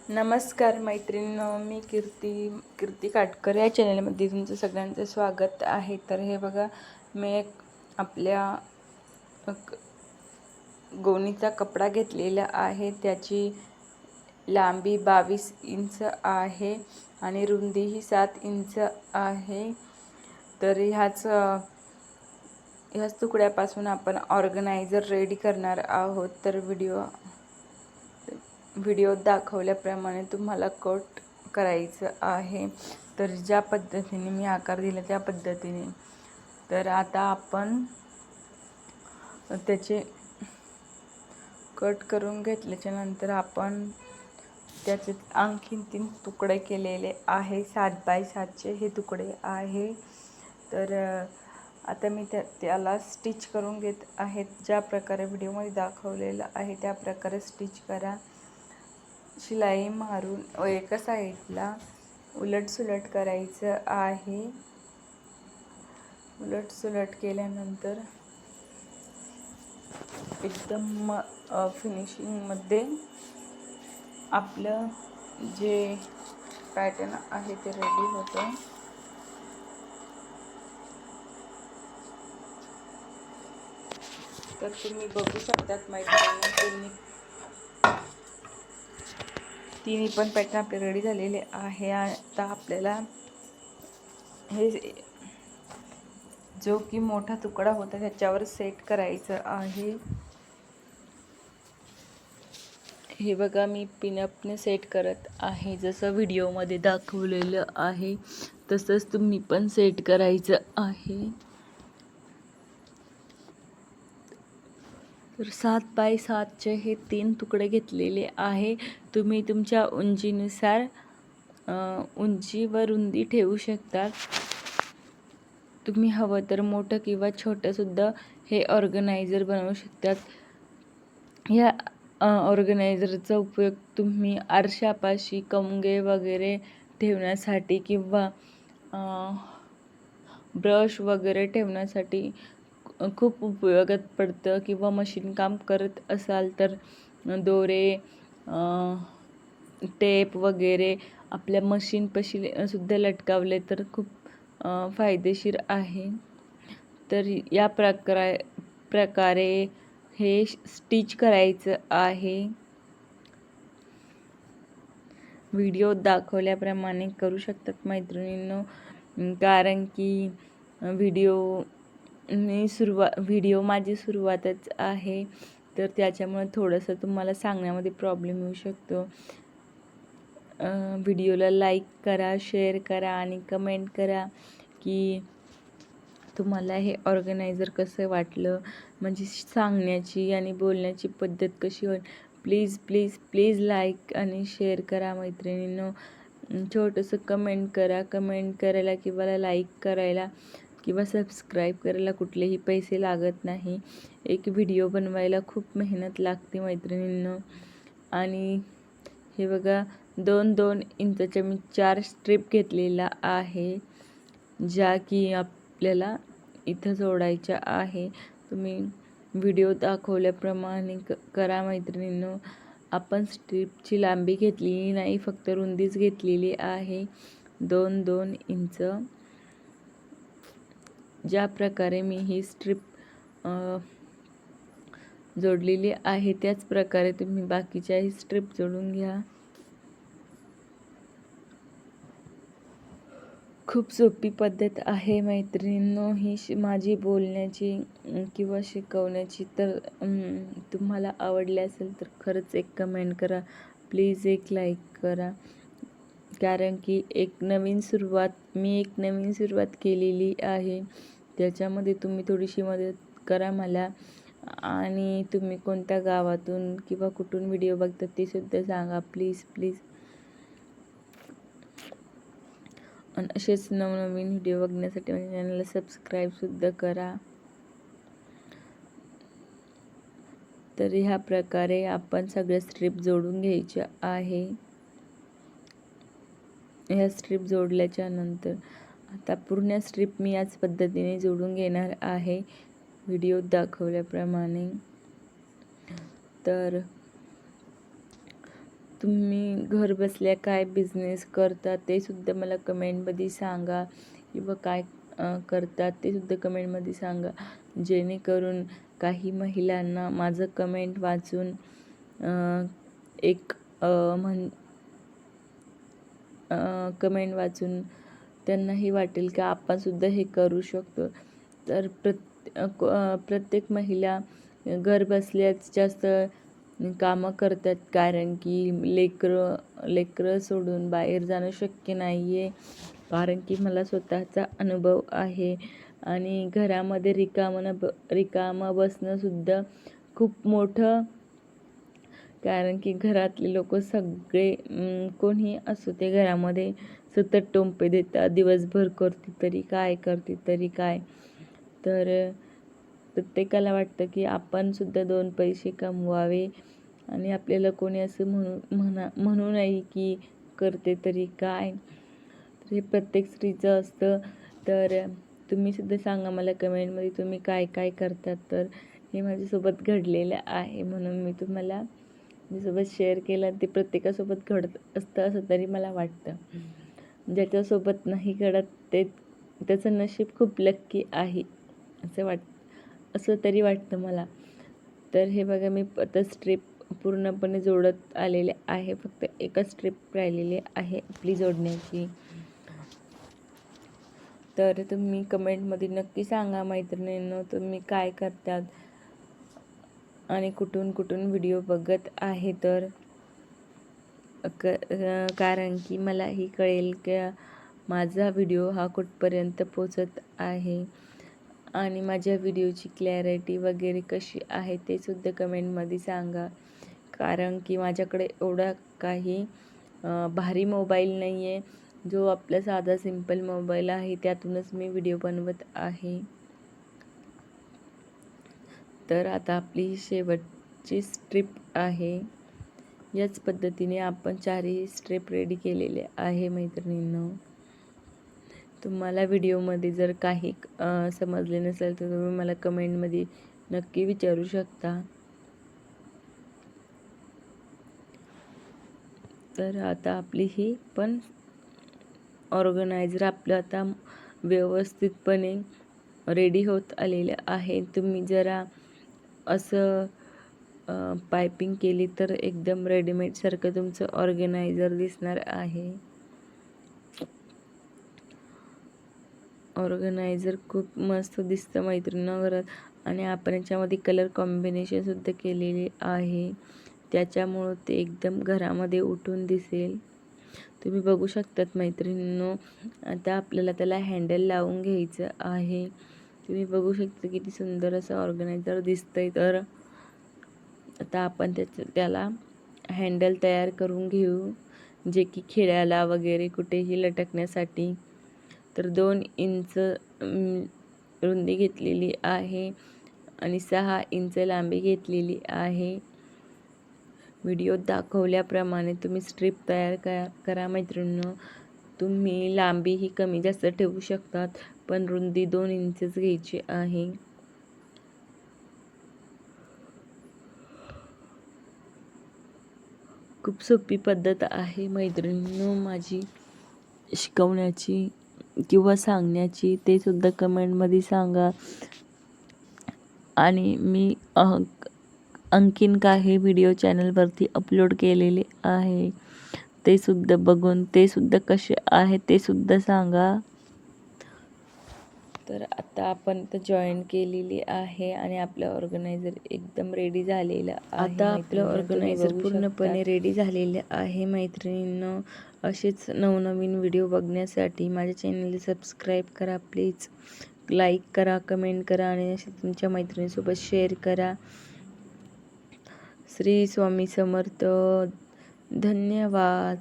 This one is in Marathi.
नमस्कार मैत्रिणींनो, मी कीर्ती काटकर या चॅनलमध्ये तुमचं सगळ्यांचं स्वागत आहे. तर हे बघा, मी एक आपल्या गोणीचा कपडा घेतलेला आहे. त्याची लांबी 22 इंच आहे आणि रुंदीही 7 इंच आहे. तर ह्याच तुकड्यापासून आपण ऑर्गनायझर रेडी करणार आहोत. तर व्हिडिओत दाखवल्याप्रमाणे तुम्हाला कट करायचं आहे. तर ज्या पद्धतीने मी आकार दिला त्या पद्धतीने. तर आता आपण त्याचे कट करून घेतल्याच्या नंतर आपण त्याचे आणखीन 3 तुकडे केलेले आहे. 7 बाय 7चे हे तुकडे आहे. तर आता मी त्याला स्टिच करून घेत आहेत. ज्या प्रकारे व्हिडिओमध्ये दाखवलेलं आहे त्या प्रकारे स्टिच करा. शिलाई मारून व एका साईडला उलटसुलट करायचं आहे. उलटसुलट केल्यानंतर एकदम फिनिशिंगमध्ये आपलं जे पॅटर्न आहे ते रेडी होतं. तर तुम्ही बघू शकतात मैत्रिणी, तिन्ही पण पॅटर्न आपले रेडी झालेले आहे. आता आपल्याला हे जो की मोठा तुकडा होता त्याच्यावर सेट करायचं आहे. हे बघा, मी पिनअपने सेट करत आहे. जसं व्हिडिओमध्ये दाखवलेलं आहे तसंच तुम्ही पण सेट करायचं आहे. तर 7 बाय 7चे हे 3 तुकडे घेतलेले आहे. तुम्ही तुमच्या उंचीनुसार उंची व रुंदी ठेवू शकता. तुम्ही हवं तर मोठं किंवा छोटंसुद्धा हे ऑर्गनायझर बनवू शकतात. या ऑर्गनायझरचा उपयोग तुम्ही आरशापाशी कंगे वगैरे ठेवण्यासाठी किंवा ब्रश वगैरे ठेवण्यासाठी खूप उपयोगात पडतं. किंवा मशीन काम करत असाल तर दोरे, टेप वगैरे आपल्या मशीनपाशी सुद्धा लटकावले तर खूप फायदेशीर आहे. तर या प्रकारे हे स्टिच करायचं आहे. व्हिडिओ दाखवल्याप्रमाणे करू शकतात मैत्रिणींनो. कारण की व्हिडिओ माझी सुरुवातच आहे. तर त्याच्यामुळे थोडंसं तुम्हाला सांगण्यामध्ये प्रॉब्लेम येऊ शकतो. व्हिडिओला लाईक करा, शेअर करा आणि कमेंट करा की तुम्हाला हे ऑर्गनायझर कसं वाटलं, म्हणजे सांगण्याची आणि बोलण्याची पद्धत कशी होईल. प्लीज प्लीज प्लीज लाईक आणि शेअर करा मैत्रिणींनो. छोटंसं कमेंट करा. कमेंट करायला किंवा लाईक करायला किंवा सबस्क्राईब करायला कुठलेही पैसे लागत नाही. एक व्हिडिओ बनवायला खूप मेहनत लागते मैत्रिणींनो. आणि हे बघा, 2-2 इंचाच्या मी 4 स्ट्रिप घेतलेला आहे, ज्या की आपल्याला इथं जोडायच्या आहे. तुम्ही व्हिडिओ दाखवल्याप्रमाणे करा मैत्रिणींनो. आपण स्ट्रिपची लांबी घेतलेली नाही, फक्त रुंदीच घेतलेली आहे 2-2 इंच. ज्या प्रकारे मी ही स्ट्रिप जोडलेली आहे त्याच प्रकारे तुम्ही बाकीच्याही स्ट्रिप जोडून घ्या. खूप सोपी पद्धत आहे मैत्रिणींनो ही माझी बोलण्याची किंवा शिकवण्याची. तर तुम्हाला आवडले असेल तर खरंच एक कमेंट करा. प्लीज एक लाईक करा. कारण की मी एक नवीन सुरुवात केलेली आहे. त्याच्यामध्ये तुम्ही थोडीशी मदत करा मला. आणि तुम्ही कोणत्या गावातून किंवा कुठून व्हिडिओ बघतात ते सुद्धा सांगा प्लीज प्लीज. आणि असेच नवनवीन व्हिडिओ बघण्यासाठी माझ्या चॅनलला सबस्क्राईबसुद्धा करा. तर ह्या प्रकारे आपण सगळ्या स्ट्रिप जोडून घ्यायच्या आहे. ह्या स्ट्रिप जोडल्याच्या नंतर आता पूर्ण स्ट्रिप मी याच पद्धतीने जोडून घेणार आहे व्हिडिओत दाखवल्याप्रमाणे. तर तुम्ही घर बसल्या काय बिझनेस करता ते सुद्धा मला कमेंटमध्ये सांगा, किंवा काय करतात ते सुद्धा कमेंटमध्ये सांगा, जेणेकरून काही महिलांना माझं कमेंट वाचून एक कमेंट वाचून त्यांनाही वाटेल की आपणसुद्धा हे करू शकतो. तर प्रत्येक महिला घर बसल्याच जास्त कामं करतात, कारण की लेकरं सोडून बाहेर जाणं शक्य नाही आहे. कारण की मला स्वतःचा अनुभव आहे, आणि घरामध्ये रिकामं बसणंसुद्धा खूप मोठं, कारण की घरातले लोक सगळे कोणी असो ते घरामध्ये सतत टोमपे देतात, दिवसभर करते तरी काय, करते तरी काय. तर प्रत्येकाला वाटतं की आपण सुद्धा 2 पैसे कमवावे, आणि आपल्याला कोणी असं म्हणू नये की करते तरी काय. तर हे प्रत्येक स्त्रीचं असतं. तर तुम्ही सुद्धा सांगा मला कमेंटमध्ये तुम्ही काय काय करतात. तर हे माझ्यासोबत घडलेलं आहे, म्हणून मी तुम्हाला माझ्यासोबत शेअर केलं. ते प्रत्येकासोबत घडत असतं असं तरी मला वाटतं. ज्याच्यासोबत नाही घडत त्याचं नशीब खूप लक्की आहे असं तरी वाटतं मला. तर हे बघा, मी आता स्ट्रिप पूर्णपणे जोडत आलेले आहे. फक्त एकच स्ट्रिप राहिलेली आहे आपली जोडण्याची. तर तुम्ही कमेंटमध्ये नक्की सांगा मैत्रिणींनो, तुम्ही काय करतात आणि कुठून कुठून व्हिडिओ बघत आहे. तर कारण की मलाही कळेल की माझा व्हिडिओ हा कुठपर्यंत पोचत आहे, आणि माझ्या व्हिडिओची क्लॅरिटी वगैरे कशी आहे ते सुद्धा कमेंटमध्ये सांगा. कारण की माझ्याकडे एवढा काही भारी मोबाईल नाही आहे, जो आपला साधा सिंपल मोबाईल आहे त्यातूनच मी व्हिडिओ बनवत आहे. तर आता आपली शेवटची स्ट्रिप आहे. याच पद्धतीने आपण 4ही स्ट्रिप रेडी केलेले आहे मैत्रिणींनो. तुम्हाला व्हिडिओमध्ये जर काही समजले नसेल तर तुम्ही मला कमेंटमध्ये नक्की विचारू शकता. तर आता आपली ही पण ऑर्गनायझर आपलं आता व्यवस्थितपणे रेडी होत आलेलं आहे. तुम्ही जरा असं पायपिंग केली तर एकदम रेडीमेडसारखं तुमचं ऑर्गनायझर दिसणार आहे. ऑर्गनायझर खूप मस्त दिसतं मैत्रिणींनो घरात, आणि आपण याच्यामध्ये कलर कॉम्बिनेशनसुद्धा केलेले आहे, त्याच्यामुळं ते एकदम घरामध्ये उठून दिसेल. तुम्ही बघू शकतात मैत्रिणींनो. आता आपल्याला त्याला हँडल लावून घ्यायचं आहे. तुम्ही बघू शकता किती सुंदर असं ऑर्गनायझर दिसतंय. तर आता आपण त्याला हँडल तयार करून घेऊ, जे की खिळ्याला वगैरे कुठेही लटकण्यासाठी. तर 2 इंच रुंदी घेतलेली आहे आणि 6 इंच लांबी घेतलेली आहे. व्हिडिओत दाखवल्याप्रमाणे तुम्ही स्ट्रिप तयार करा मैत्रिणींनो. तुम्ही लांबी ही कमी जास्त ठेवू शकतात, पण रुंदी 2 इंचच घ्यायची आहे. खूप सोपी पद्धत आहे मैत्रिणींनो माझी शिकवण्याची किंवा सांगण्याची, ते सुद्धा कमेंटमध्ये सांगा. आणि मी आणखीन काही व्हिडिओ चॅनलवरती अपलोड केलेले आहे, ते सुद्धा बघून ते सुद्धा कसे आहे ते सुद्धा सांगा. तर आता आपण तर जॉईन केलेली आहे, आणि आपलं ऑर्गनायझर एकदम रेडी झालेलं आहे. आता आपलं ऑर्गनायझर पूर्णपणे रेडी झालेलं आहे मैत्रिणींनो. असेच नवनवीन व्हिडिओ बघण्यासाठी माझ्या चॅनलला सबस्क्राईब करा प्लीज. लाईक करा, कमेंट करा, आणि असे तुमच्या मैत्रिणीसोबत शेअर करा. श्री स्वामी समर्थ. धन्यवाद.